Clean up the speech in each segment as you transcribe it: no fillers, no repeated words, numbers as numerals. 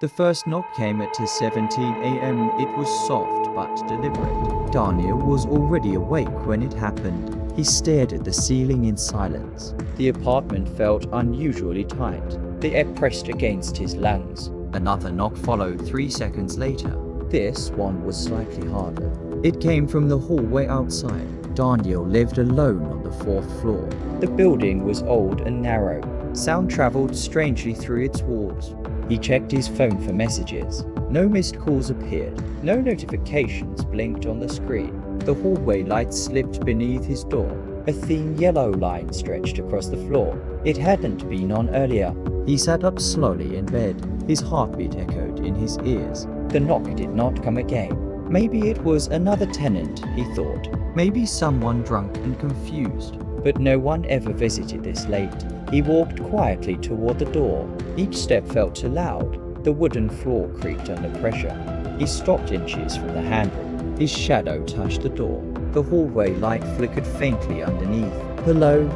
The first knock came at 2:17 a.m. It was soft but deliberate. Daniel was already awake when it happened. He stared at the ceiling in silence. The apartment felt unusually tight. The air pressed against his lungs. Another knock followed 3 seconds later. This one was slightly harder. It came from the hallway outside. Daniel lived alone on the 4th floor. The building was old and narrow. Sound traveled strangely through its walls. He checked his phone for messages. No missed calls appeared. No notifications blinked on the screen. The hallway light slipped beneath his door. A thin yellow line stretched across the floor. It hadn't been on earlier. He sat up slowly in bed. His heartbeat echoed in his ears. The knock did not come again. Maybe it was another tenant, he thought. Maybe someone drunk and confused. But no one ever visited this late. He walked quietly toward the door. Each step felt too loud. The wooden floor creaked under pressure. He stopped inches from the handle. His shadow touched the door. The hallway light flickered faintly underneath. "Hello?"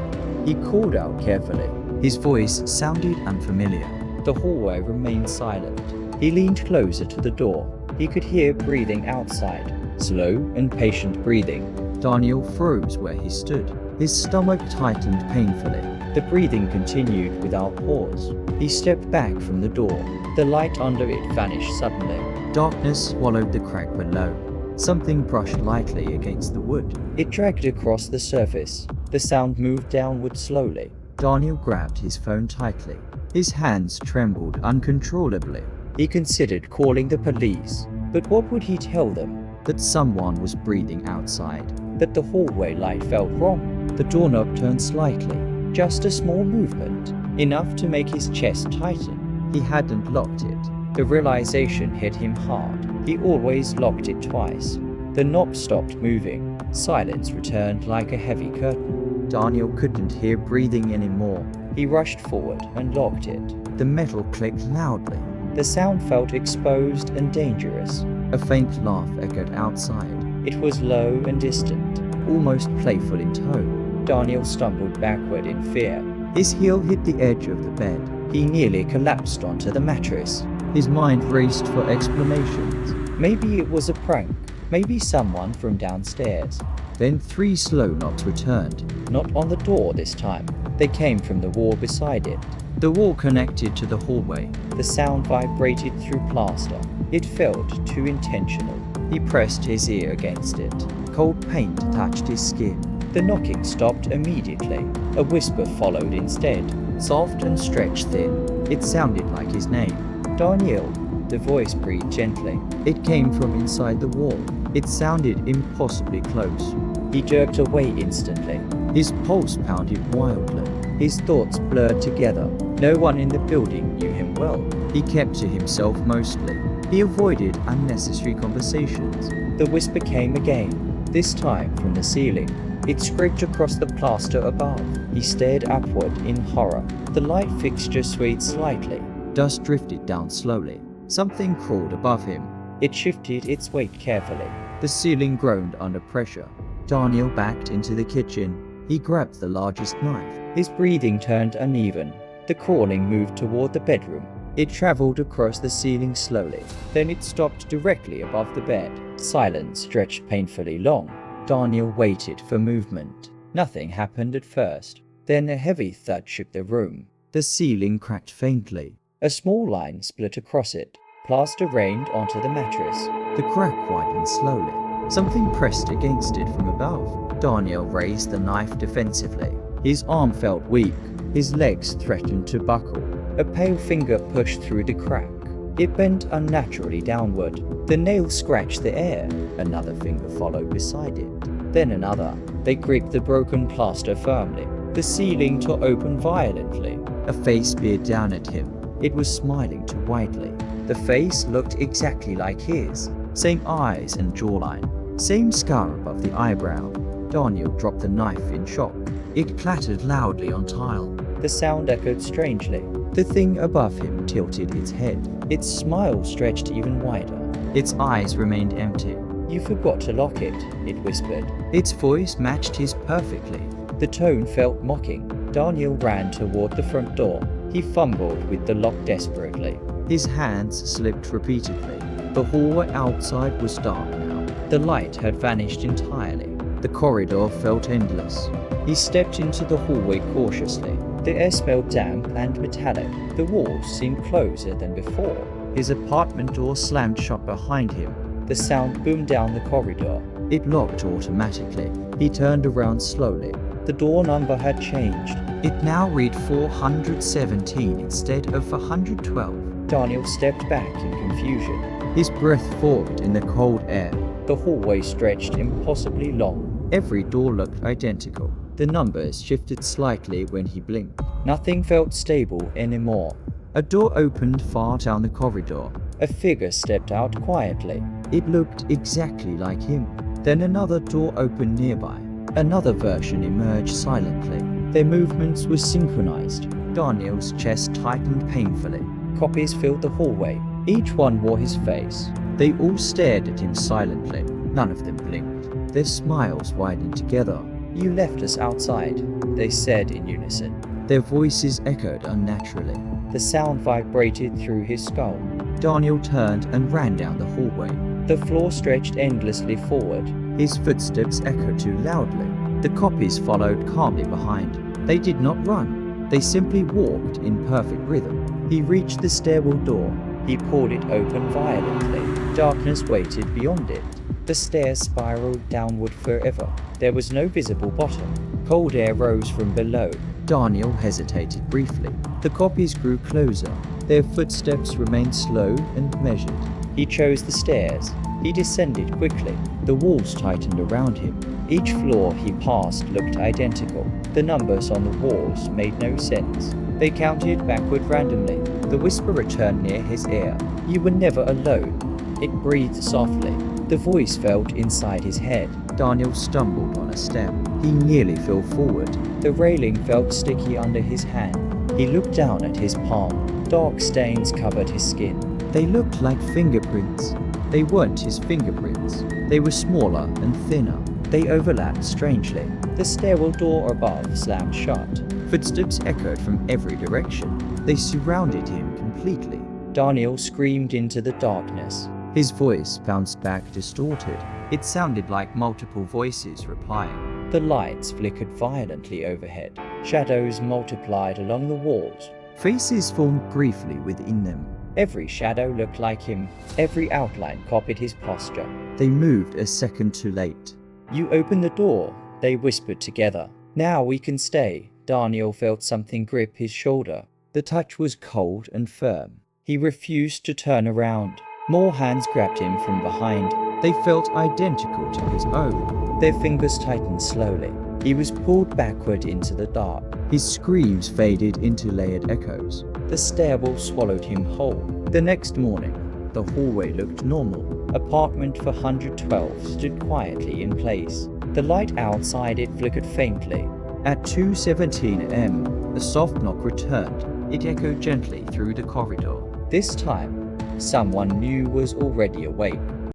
He called out carefully. His voice sounded unfamiliar. The hallway remained silent. He leaned closer to the door. He could hear breathing outside. Slow and patient breathing. Daniel froze where he stood. His stomach tightened painfully. The breathing continued without pause. He stepped back from the door. The light under it vanished suddenly. Darkness swallowed the crack below. Something brushed lightly against the wood. It dragged across the surface. The sound moved downward slowly. Daniel grabbed his phone tightly. His hands trembled uncontrollably. He considered calling the police. But what would he tell them? That someone was breathing outside. That the hallway light felt wrong. The doorknob turned slightly. Just a small movement. Enough to make his chest tighten. He hadn't locked it. The realization hit him hard. He always locked it twice. The knob stopped moving. Silence returned like a heavy curtain. Daniel couldn't hear breathing anymore. He rushed forward and locked it. The metal clicked loudly. The sound felt exposed and dangerous. A faint laugh echoed outside. It was low and distant, almost playful in tone. Daniel stumbled backward in fear. His heel hit the edge of the bed. He nearly collapsed onto the mattress. His mind raced for explanations. Maybe it was a prank. Maybe someone from downstairs. Then 3 slow knocks returned. Not on the door this time. They came from the wall beside it. The wall connected to the hallway. The sound vibrated through plaster. It felt too intentional. He pressed his ear against it. Cold paint touched his skin. The knocking stopped immediately. A whisper followed instead, soft and stretched thin. It sounded like his name. "Daniel." The voice breathed gently. It came from inside the wall. It sounded impossibly close. He jerked away instantly. His pulse pounded wildly. His thoughts blurred together. No one in the building knew him well. He kept to himself mostly. He avoided unnecessary conversations. The whisper came again, this time from the ceiling. It scraped across the plaster above. He stared upward in horror. The light fixture swayed slightly. Dust drifted down slowly. Something crawled above him. It shifted its weight carefully. The ceiling groaned under pressure. Daniel backed into the kitchen. He grabbed the largest knife. His breathing turned uneven. The crawling moved toward the bedroom. It traveled across the ceiling slowly. Then it stopped directly above the bed. Silence stretched painfully long. Daniel waited for movement. Nothing happened at first. Then a heavy thud shook the room. The ceiling cracked faintly. A small line split across it. Plaster rained onto the mattress. The crack widened slowly. Something pressed against it from above. Daniel raised the knife defensively. His arm felt weak. His legs threatened to buckle. A pale finger pushed through the crack. It bent unnaturally downward. The nail scratched the air. Another finger followed beside it. Then another. They gripped the broken plaster firmly. The ceiling tore open violently. A face peered down at him. It was smiling too widely. The face looked exactly like his. Same eyes and jawline. Same scar above the eyebrow. Daniel dropped the knife in shock. It clattered loudly on tile. The sound echoed strangely. The thing above him tilted its head. Its smile stretched even wider. Its eyes remained empty. "You forgot to lock it," it whispered. Its voice matched his perfectly. The tone felt mocking. Daniel ran toward the front door. He fumbled with the lock desperately. His hands slipped repeatedly. The hallway outside was dark now. The light had vanished entirely. The corridor felt endless. He stepped into the hallway cautiously. The air smelled damp and metallic. The walls seemed closer than before. His apartment door slammed shut behind him. The sound boomed down the corridor. It locked automatically. He turned around slowly. The door number had changed. It now read 417 instead of 412. Daniel stepped back in confusion. His breath forked in the cold air. The hallway stretched impossibly long. Every door looked identical. The numbers shifted slightly when he blinked. Nothing felt stable anymore. A door opened far down the corridor. A figure stepped out quietly. It looked exactly like him. Then another door opened nearby. Another version emerged silently. Their movements were synchronized. Daniel's chest tightened painfully. Copies filled the hallway. Each one wore his face. They all stared at him silently. None of them blinked. Their smiles widened together. "You left us outside," they said in unison. Their voices echoed unnaturally. The sound vibrated through his skull. Daniel turned and ran down the hallway. The floor stretched endlessly forward. His footsteps echoed too loudly. The copies followed calmly behind. They did not run. They simply walked in perfect rhythm. He reached the stairwell door. He pulled it open violently. Darkness waited beyond it. The stairs spiraled downward forever. There was no visible bottom. Cold air rose from below. Daniel hesitated briefly. The copies grew closer. Their footsteps remained slow and measured. He chose the stairs. He descended quickly. The walls tightened around him. Each floor he passed looked identical. The numbers on the walls made no sense. They counted backward randomly. The whisper returned near his ear. "You were never alone." It breathed softly. The voice felt inside his head. Daniel stumbled on a step. He nearly fell forward. The railing felt sticky under his hand. He looked down at his palm. Dark stains covered his skin. They looked like fingerprints. They weren't his fingerprints. They were smaller and thinner. They overlapped strangely. The stairwell door above slammed shut. Footsteps echoed from every direction. They surrounded him completely. Daniel screamed into the darkness. His voice bounced back distorted. It sounded like multiple voices replying. The lights flickered violently overhead. Shadows multiplied along the walls. Faces formed briefly within them. Every shadow looked like him. Every outline copied his posture. They moved a second too late. "You open the door," they whispered together. "Now we can stay." Daniel felt something grip his shoulder. The touch was cold and firm. He refused to turn around. More hands grabbed him from behind. They felt identical to his own. Their fingers tightened slowly. He was pulled backward into the dark. His screams faded into layered echoes. The stairwell swallowed him whole. The next morning, the hallway looked normal. Apartment 412 stood quietly in place. The light outside it flickered faintly. At 2:17 a.m., a soft knock returned. It echoed gently through the corridor. This time, someone new was already awake.